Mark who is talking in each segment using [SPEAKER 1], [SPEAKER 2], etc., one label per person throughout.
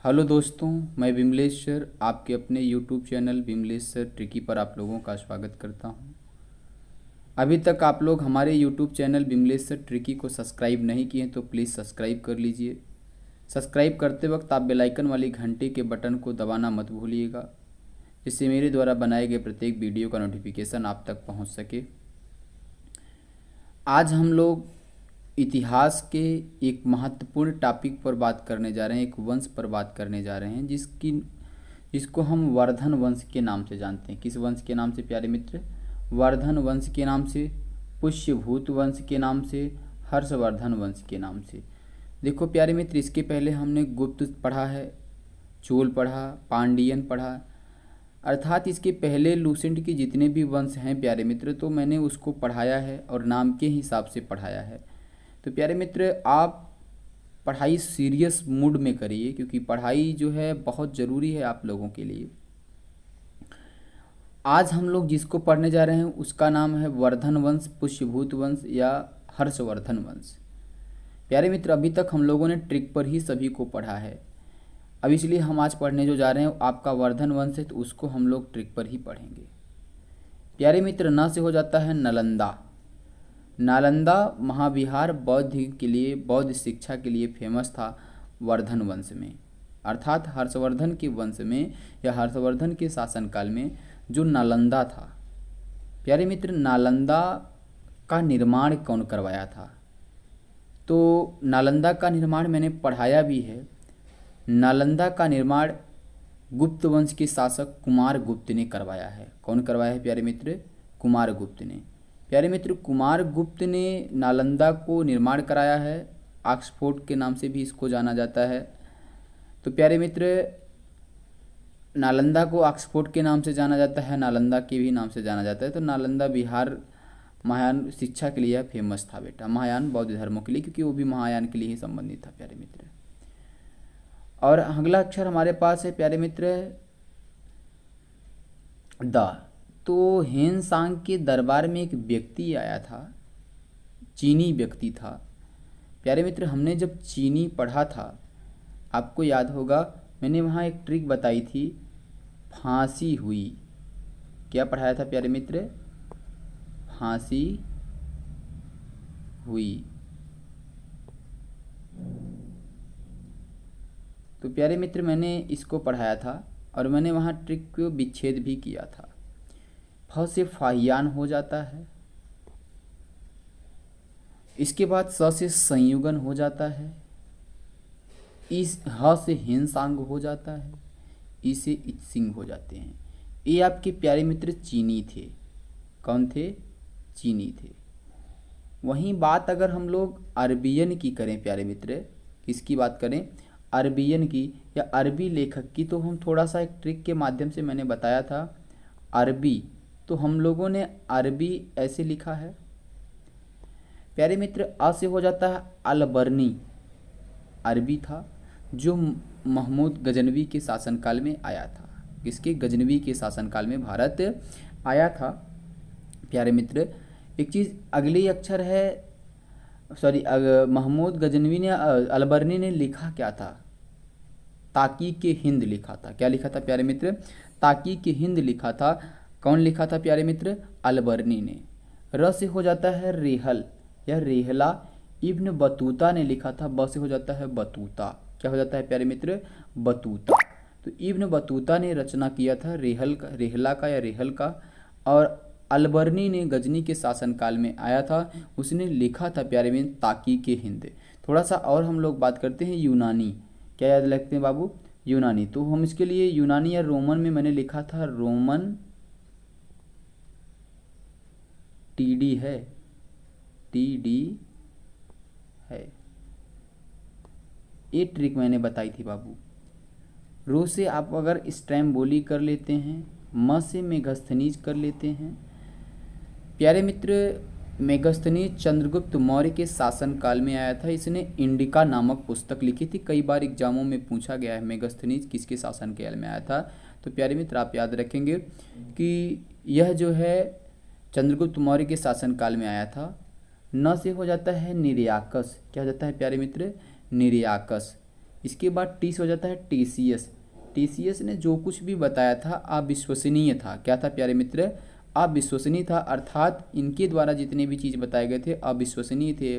[SPEAKER 1] Hello दोस्तों, मैं Vimlesh sir आपके अपने YouTube channel Vimlesh sir tricky पर आप लोगों का स्वागत करता हूं। अभी तक आप लोग हमारे YouTube channel Vimlesh sir tricky को सब्सक्राइब नहीं किए तो प्लीज़ सब्सक्राइब कर लीजिए। सब्सक्राइब करते वक्त आप बेल आइकन वाली घंटी के बटन को दबाना मत भूलिएगा, जिससे मेरे द्वारा बनाए गए प्रत्येक वीडियो का नोटिफिकेशन आप तक पहुँच सके। आज हम लोग इतिहास के एक महत्वपूर्ण टॉपिक पर बात करने जा रहे हैं, एक वंश पर बात करने जा रहे हैं जिसको हम वर्धन वंश के नाम से जानते हैं। किस वंश के नाम से प्यारे मित्र? वर्धन वंश के नाम से, पुष्यभूत वंश के नाम से, हर्षवर्धन वंश के नाम से। देखो प्यारे मित्र, इसके पहले हमने गुप्त पढ़ा है, चोल पढ़ा, पांडियन पढ़ा, अर्थात इसके पहले लूसेंट के जितने भी वंश हैं प्यारे मित्र, तो मैंने उसको पढ़ाया है और नाम के हिसाब से पढ़ाया है। तो प्यारे मित्र, आप पढ़ाई सीरियस मूड में करिए, क्योंकि पढ़ाई जो है बहुत ज़रूरी है आप लोगों के लिए। आज हम लोग जिसको पढ़ने जा रहे हैं उसका नाम है वर्धन वंश, पुष्यभूत वंश या हर्षवर्धन वंश। प्यारे मित्र, अभी तक हम लोगों ने ट्रिक पर ही सभी को पढ़ा है। अब इसलिए हम आज पढ़ने जो जा रहे हैं आपका वर्धन वंश है, तो उसको हम लोग ट्रिक पर ही पढ़ेंगे। प्यारे मित्र, न से हो जाता है नालंदा। नालंदा महाविहार बौद्ध शिक्षा के लिए फेमस था वर्धन वंश में, अर्थात हर्षवर्धन के वंश में या हर्षवर्धन के शासनकाल में जो नालंदा था। प्यारे मित्र, नालंदा का निर्माण कौन करवाया था? तो नालंदा का निर्माण मैंने पढ़ाया भी है। नालंदा का निर्माण गुप्त वंश के शासक कुमार गुप्त ने करवाया है। कौन करवाया है प्यारे मित्र? कुमार गुप्त ने। प्यारे मित्र, कुमार गुप्त ने नालंदा को निर्माण कराया है। ऑक्सफोर्ड के नाम से भी इसको जाना जाता है। तो प्यारे मित्र, नालंदा को ऑक्सफोर्ड के नाम से जाना जाता है, नालंदा के भी नाम से जाना जाता है। तो नालंदा बिहार महायान शिक्षा के लिए फेमस था बेटा, महायान बौद्ध धर्मों के लिए, क्योंकि वो भी महायान के लिए ही संबंधित था प्यारे मित्र। और अगला अक्षर हमारे पास है प्यारे मित्र द। तो हेन सांग के दरबार में एक व्यक्ति आया था, चीनी व्यक्ति था। प्यारे मित्र, हमने जब चीनी पढ़ा था आपको याद होगा, मैंने वहाँ एक ट्रिक बताई थी, फांसी हुई। क्या पढ़ाया था प्यारे मित्र? फांसी हुई। तो प्यारे मित्र, मैंने इसको पढ़ाया था और मैंने वहाँ ट्रिक को विच्छेद भी किया था। फ से फाहियान हो जाता है, इसके बाद स से संयुगन हो जाता है, इस ह से हिंसांग हो जाता है, ई से इत्सिंग हो जाते हैं। ये आपके प्यारे मित्र चीनी थे। कौन थे? चीनी थे। वहीं बात अगर हम लोग अरबियन की करें प्यारे मित्र, किसकी बात करें? अरबियन की या अरबी लेखक की, तो हम थोड़ा सा एक ट्रिक के माध्यम से मैंने बताया था। अरबी, तो हम लोगों ने अरबी ऐसे लिखा है प्यारे मित्र, अ से हो जाता है अलबर्नी। अरबी था जो महमूद गजनवी के शासनकाल में आया था। किसके? गजनवी के शासनकाल में भारत आया था प्यारे मित्र। एक चीज़, अगली अक्षर है, सॉरी, महमूद गजनवी ने अलबर्नी ने लिखा क्या था? ताकी के हिंद लिखा था। क्या लिखा था प्यारे मित्र? ताकी के हिंद लिखा था। कौन लिखा था प्यारे मित्र? अलबर्नी ने। र से हो जाता है रेहल या रेहला, इब्न बतूता ने लिखा था। ब से हो जाता है बतूता। क्या हो जाता है प्यारे मित्र? बतूता। तो इब्न बतूता ने रचना किया था रेहला का या रेहल का, और अलबर्नी ने गजनी के शासनकाल में आया था, उसने लिखा था प्यारे मित्र ताकी के हिंद। थोड़ा सा और हम लोग बात करते हैं यूनानी। क्या याद रखते हैं बाबू? यूनानी। तो हम इसके लिए यूनानी या रोमन में मैंने लिखा था रोमन, टीडी है, टीडी है। ये ट्रिक मैंने बताई थी बाबू। रो से आप अगर स्ट्रैम्बोली कर लेते हैं, म से मेगस्थनीज कर लेते हैं। प्यारे मित्र, मेगस्थनीज चंद्रगुप्त मौर्य के शासनकाल में आया था। इसने इंडिका नामक पुस्तक लिखी थी। कई बार एग्जामों में पूछा गया है मेगस्थनीज किसके शासनकाल में आया था। तो प्यारे मित्र, आप याद रखेंगे कि यह जो है चंद्रगुप्त मौर्य के शासनकाल में आया था। न से हो जाता है निर्याकस। क्या हो जाता है प्यारे मित्र? निर्याकस। इसके बाद टी से हो जाता है टीसीएस। टीसीएस ने जो कुछ भी बताया था अविश्वसनीय था। क्या था प्यारे मित्र? अविश्वसनीय था, अर्थात इनके द्वारा जितने भी चीज़ बताए गए थे अविश्वसनीय थे।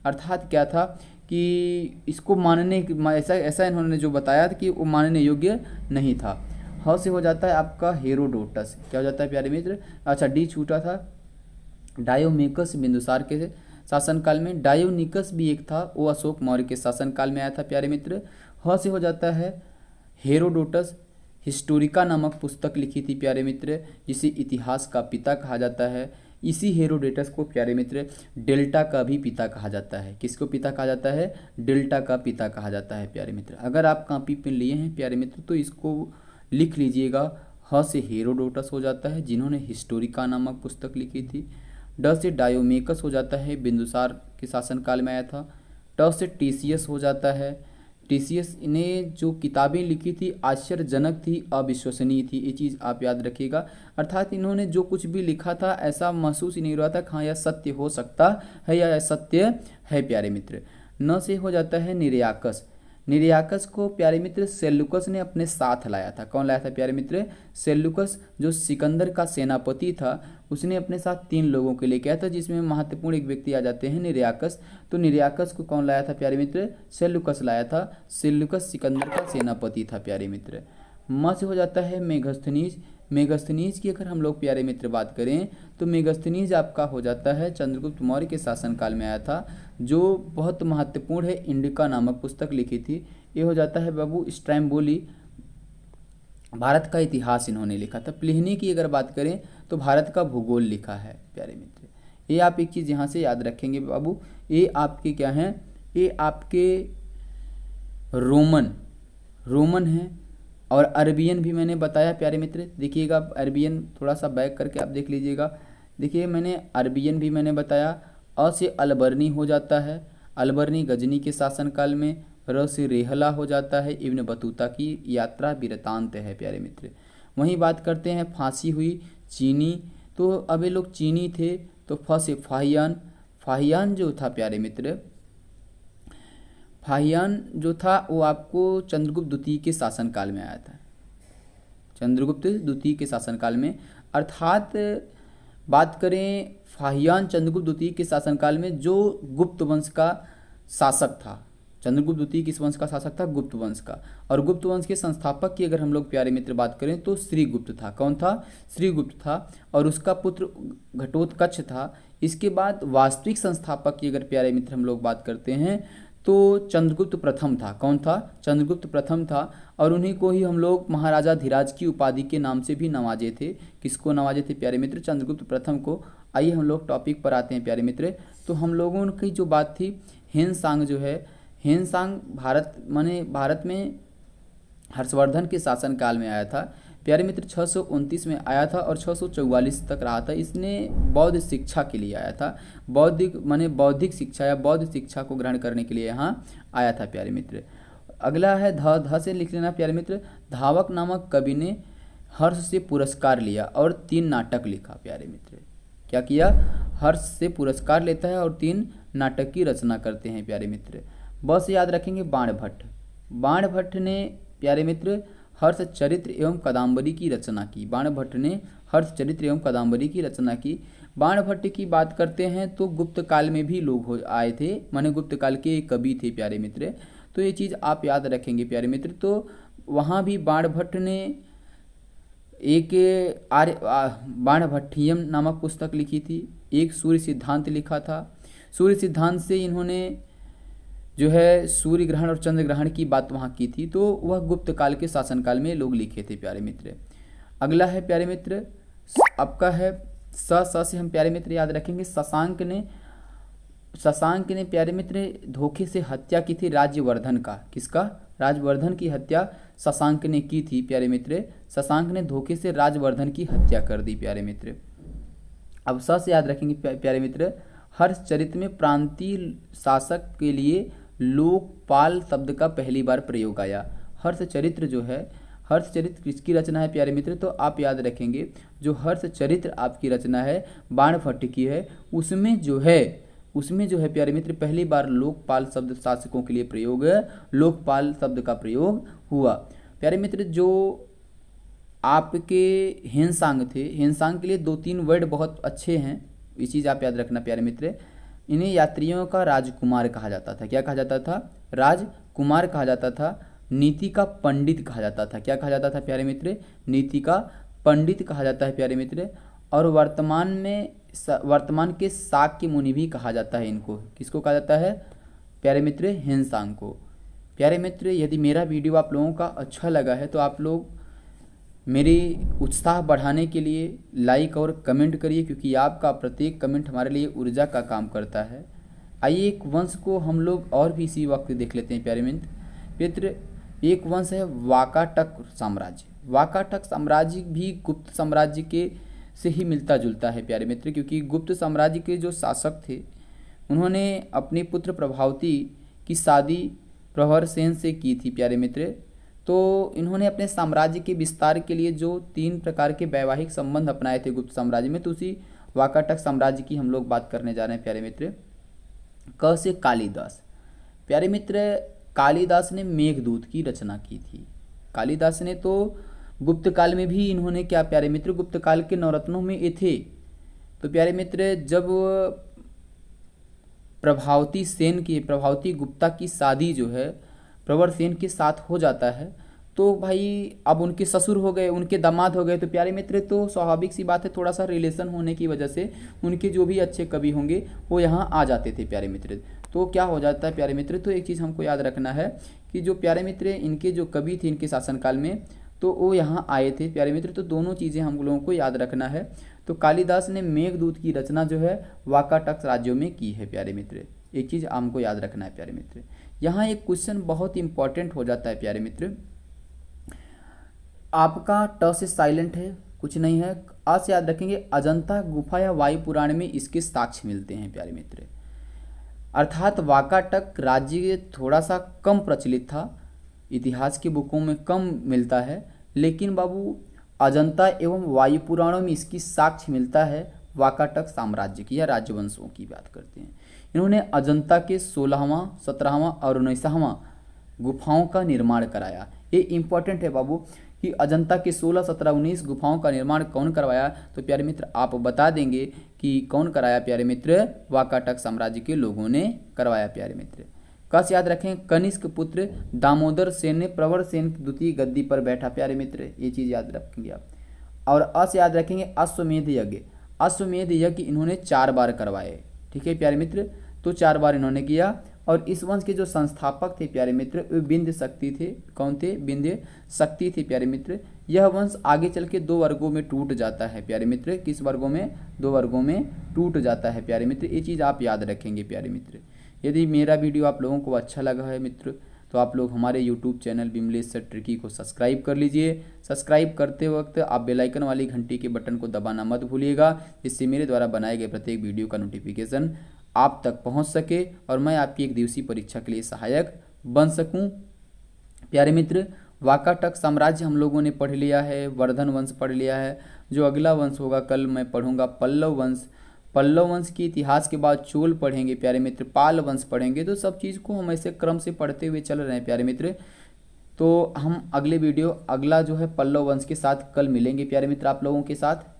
[SPEAKER 1] अर्थात क्या था कि इसको मानने ऐसा ऐसा इन्होंने जो बताया था कि वो मानने योग्य नहीं था। ह से हो जाता है आपका हेरोडोटस। क्या हो जाता है प्यारे मित्र? अच्छा, डी छूटा था। डायोमेकस बिंदुसार के शासनकाल में। डायोनिकस भी एक था, वो अशोक मौर्य के शासनकाल में आया था प्यारे मित्र। ह से हो जाता है हेरोडोटस। हिस्टोरिका नामक पुस्तक लिखी थी प्यारे मित्र, जिसे इतिहास का पिता कहा जाता है। इसी हेरोडोटस को प्यारे मित्र डेल्टा का भी पिता कहा जाता है। किसको पिता कहा जाता है? डेल्टा का पिता कहा जाता है प्यारे मित्र। अगर आप कॉपी पे लिए हैं प्यारे मित्र तो इसको लिख लीजिएगा। ह से हेरोडोटस हो जाता है, जिन्होंने हिस्टोरिका नामक पुस्तक लिखी थी। ड से डायोमेकस हो जाता है, बिंदुसार के शासनकाल में आया था। ट से टीसीएस हो जाता है। टीसीएस ने जो किताबें लिखी थी आश्चर्यजनक थी, अविश्वसनीय थी। ये चीज़ आप याद रखिएगा। अर्थात इन्होंने जो कुछ भी लिखा था ऐसा महसूस ही नहीं हो रहा था कि हाँ यह सत्य हो सकता है या यह सत्य है प्यारे मित्र। न से हो जाता है निरयाकस। निरयाकस को प्यारे मित्र सेल्युकस ने अपने साथ लाया था। कौन लाया था प्यारे मित्र? सेल्युकस, जो सिकंदर का सेनापति था, उसने अपने साथ 3 लोगों के लिए किया था, जिसमें महत्वपूर्ण एक व्यक्ति आ जाते हैं निरयाकस। तो निरयाकस को कौन लाया था प्यारे मित्र? सेल्युकस लाया था। सेल्युकस सिकंदर का सेनापति था प्यारे मित्र। म से हो जाता है मेगस्थनीज। मेगस्थनीज की अगर हम लोग प्यारे मित्र बात करें तो मेगस्थनीज आपका हो जाता है चंद्रगुप्त मौर्य के शासनकाल में आया था, जो बहुत महत्वपूर्ण है। इंडिका नामक पुस्तक लिखी थी। ये हो जाता है बाबू स्ट्रैम्बोली। भारत का इतिहास इन्होंने लिखा था। प्लिनी की अगर बात करें तो भारत का भूगोल लिखा है प्यारे मित्र। ये आप एक चीज़ यहाँ से याद रखेंगे बाबू, ये आपके क्या हैं? ये आपके रोमन हैं। और अरबियन भी मैंने बताया प्यारे मित्र। देखिएगा अरबियन थोड़ा सा बैक करके आप देख लीजिएगा। देखिए मैंने अरबियन भी मैंने बताया। अ से अलबर्नी हो जाता है, अलबर्नी गजनी के शासनकाल में। र से रेहला हो जाता है, इब्न बतूता की यात्रा वृतांत है प्यारे मित्र। वहीं बात करते हैं फांसी हुई चीनी। तो अब ये लोग चीनी थे, तो फ से फाहियान। फाहियान जो था प्यारे मित्र, फाहियान जो था वो आपको चंद्रगुप्त द्वितीय के शासनकाल में आया था। चंद्रगुप्त द्वितीय के शासनकाल में, अर्थात बात करें फाहियान चंद्रगुप्त द्वितीय के शासनकाल में, जो गुप्त वंश का शासक था। चंद्रगुप्त द्वितीय किस वंश का शासक था? गुप्त वंश का। और गुप्त वंश के संस्थापक की अगर हम लोग प्यारे मित्र बात करें तो श्रीगुप्त था। कौन था? श्रीगुप्त था। और उसका पुत्र घटोत्कच था। इसके बाद वास्तविक संस्थापक की अगर प्यारे मित्र हम लोग बात करते हैं तो चंद्रगुप्त प्रथम था। कौन था? चंद्रगुप्त प्रथम था। और उन्हीं को ही हम लोग महाराजा धीराज की उपाधि के नाम से भी नवाजे थे। किसको नवाजे थे प्यारे मित्र? चंद्रगुप्त प्रथम को। आइए हम लोग टॉपिक पर आते हैं प्यारे मित्र। तो हम लोगों की जो बात थी, हेनसांग जो है, हेनसांग भारत में हर्षवर्धन के शासनकाल में आया था प्यारे मित्र। 629 में आया था और 644 तक रहा था। इसने बौद्ध शिक्षा के लिए आया था। बौद्धिक शिक्षा या बौद्ध शिक्षा को ग्रहण करने के लिए यहाँ आया था प्यारे मित्र। अगला है ध से लिख लेना प्यारे मित्र। धावक नामक कवि ने हर्ष से पुरस्कार लिया और 3 नाटक लिखा प्यारे मित्र। क्या किया? हर्ष से पुरस्कार लेता है और 3 नाटक की रचना करते हैं प्यारे मित्र। बस याद रखेंगे बाणभट्ट। बाणभट्ट ने प्यारे मित्र हर्ष चरित्र एवं कादम्बरी की रचना की। बाणभट्ट ने हर्ष चरित्र एवं कादम्बरी की रचना की। बाणभट्ट की बात करते हैं तो गुप्त काल में भी लोग आए थे, माने गुप्त काल के एक कवि थे प्यारे मित्र। तो ये चीज़ आप याद रखेंगे प्यारे मित्र। तो वहाँ भी बाणभट्ट ने एक बाणभट्टियम नामक पुस्तक लिखी थी। एक सूर्य सिद्धांत लिखा था। सूर्य सिद्धांत से इन्होंने जो है सूर्य ग्रहण और चंद्र ग्रहण की बात वहाँ की थी। तो वह गुप्त काल के शासनकाल में लोग लिखे थे प्यारे मित्र। अगला है प्यारे मित्र आपका है स से हम प्यारे मित्र याद रखेंगे शशांक ने प्यारे मित्र धोखे से हत्या की थी राज्यवर्धन का। किसका? राजवर्धन की हत्या शशांक ने की थी प्यारे मित्र। शशांक ने धोखे से राजवर्धन की हत्या कर दी प्यारे मित्र। अब स से याद रखेंगे प्यारे मित्र। हर्ष चरित्र में प्रांतीय शासक के लिए लोकपाल शब्द का पहली बार प्रयोग आया। हर्ष चरित्र जो है, हर्ष चरित्र किसकी रचना है प्यारे मित्र? तो आप याद रखेंगे जो हर्ष चरित्र आपकी रचना है बाणभट्ट की है, उसमें जो है उसमें जो है प्यारे मित्र पहली बार लोकपाल शब्द शासकों के लिए प्रयोग, लोकपाल शब्द का प्रयोग हुआ। प्यारे मित्र जो आपके हिंसांग थे, हिंसांग के लिए 2-3 वर्ड बहुत अच्छे हैं, ये चीज़ आप याद रखना प्यारे मित्र। इन्हें यात्रियों का राजकुमार कहा जाता था। क्या कहा जाता था? राजकुमार कहा जाता था। नीति का पंडित कहा जाता था। क्या कहा जाता था प्यारे मित्र? नीति का पंडित कहा जाता है प्यारे मित्र। और वर्तमान के शाक्य मुनि भी कहा जाता है इनको। किसको कहा जाता है प्यारे मित्र? हिंसांग को। प्यारे मित्र यदि मेरा वीडियो आप लोगों का अच्छा लगा है तो आप लोग मेरी उत्साह बढ़ाने के लिए लाइक और कमेंट करिए, क्योंकि आपका प्रत्येक कमेंट हमारे लिए ऊर्जा का काम करता है। आइए एक वंश को हम लोग और भी इसी वक्त देख लेते हैं प्यारे मित्र। एक वंश है वाकाटक साम्राज्य। वाकाटक साम्राज्य भी गुप्त साम्राज्य के से ही मिलता जुलता है प्यारे मित्र, क्योंकि गुप्त साम्राज्य के जो शासक थे उन्होंने अपने पुत्र प्रभावती की शादी प्रवरसेन से की थी प्यारे मित्र। तो इन्होंने अपने साम्राज्य के विस्तार के लिए जो 3 प्रकार के वैवाहिक संबंध अपनाए थे गुप्त साम्राज्य में, तो उसी वाकाटक साम्राज्य की हम लोग बात करने जा रहे हैं प्यारे मित्र। क से कालिदास। प्यारे मित्र कालिदास ने मेघदूत की रचना की थी। कालिदास ने तो गुप्त काल में भी इन्होंने क्या प्यारे मित्र, गुप्त काल के नवरत्नों में ये थे। तो प्यारे मित्र जब प्रभावती गुप्ता की शादी जो है प्रवरसेन के साथ हो जाता है, तो भाई अब उनके ससुर हो गए, उनके दामाद हो गए। तो प्यारे मित्र तो स्वाभाविक सी बात है, थोड़ा सा रिलेशन होने की वजह से उनके जो भी अच्छे कवि होंगे वो यहाँ आ जाते थे प्यारे मित्र। तो क्या हो जाता है प्यारे मित्र, तो एक चीज़ हमको याद रखना है कि जो प्यारे मित्र इनके जो कवि थे इनके शासनकाल में, तो वो यहाँ आए थे प्यारे मित्र। तो दोनों चीज़ें हम लोगों को याद रखना है। तो कालिदास ने मेघदूत की रचना जो है वाकाटक राज्यों में की है प्यारे मित्र। एक चीज़ हमको याद रखना है प्यारे मित्र। यहाँ एक क्वेश्चन बहुत इंपॉर्टेंट हो जाता है प्यारे मित्र। आपका ट से साइलेंट है, कुछ नहीं है। आ से याद रखेंगे, अजंता गुफा या वायु पुराण में इसके साक्ष्य मिलते हैं प्यारे मित्र। अर्थात वाकाटक राज्य थोड़ा सा कम प्रचलित था, इतिहास की बुकों में कम मिलता है, लेकिन बाबू अजंता एवं वायु पुराणों में इसकी साक्ष्य मिलता है। वाकाटक साम्राज्य की या राजवंशों की बात करते हैं। इन्होंने अजंता के 16वां, 17वां और 19वां गुफाओं का निर्माण कराया। ये इंपॉर्टेंट है बाबू कि अजंता के 16, 17, 19 गुफाओं का निर्माण कौन करवाया। तो प्यारे मित्र आप बता देंगे कि कौन कराया प्यारे मित्र? वाकाटक साम्राज्य के लोगों ने करवाया प्यारे मित्र। कस याद रखें, कनिष्क पुत्र दामोदर सेन ने प्रवरसेन की द्वितीय गद्दी पर बैठा प्यारे मित्र, ये चीज़ याद रखेंगे आप। और अस याद रखेंगे, अश्वमेध यज्ञ। अश्वमेध यज्ञ इन्होंने 4 बार करवाए, ठीक है प्यारे मित्र। तो 4 बार इन्होंने किया। और इस वंश के जो संस्थापक थे प्यारे मित्र वे विंध्य शक्ति थे। कौन थे? विंध्य शक्ति थे प्यारे मित्र। यह वंश आगे चल के 2 वर्गों में टूट जाता है प्यारे मित्र। किस वर्गों में? 2 वर्गों में टूट जाता है प्यारे मित्र। ये चीज़ आप याद रखेंगे प्यारे मित्र। यदि मेरा वीडियो आप लोगों को अच्छा लगा है मित्र, तो आप लोग हमारे YouTube channel Vimlesh sir tricky को सब्सक्राइब कर लीजिए। सब्सक्राइब करते वक्त आप बेल आइकन वाली घंटी के बटन को दबाना मत भूलिएगा, जिससे मेरे द्वारा बनाए गए प्रत्येक वीडियो का नोटिफिकेशन आप तक पहुंच सके और मैं आपकी 1 दिवसीय परीक्षा के लिए सहायक बन सकूं। प्यारे मित्र वाकाटक साम्राज्य हम लोगों ने पढ़ लिया है, वर्धन वंश पढ़ लिया है। जो अगला वंश होगा कल मैं पढ़ूंगा पल्लव वंश। पल्लव वंश के इतिहास के बाद चोल पढ़ेंगे प्यारे मित्र, पाल वंश पढ़ेंगे। तो सब चीज़ को हम ऐसे क्रम से पढ़ते हुए चल रहे हैं प्यारे मित्र। तो हम अगले वीडियो अगला जो है पल्लव वंश के साथ कल मिलेंगे प्यारे मित्र आप लोगों के साथ।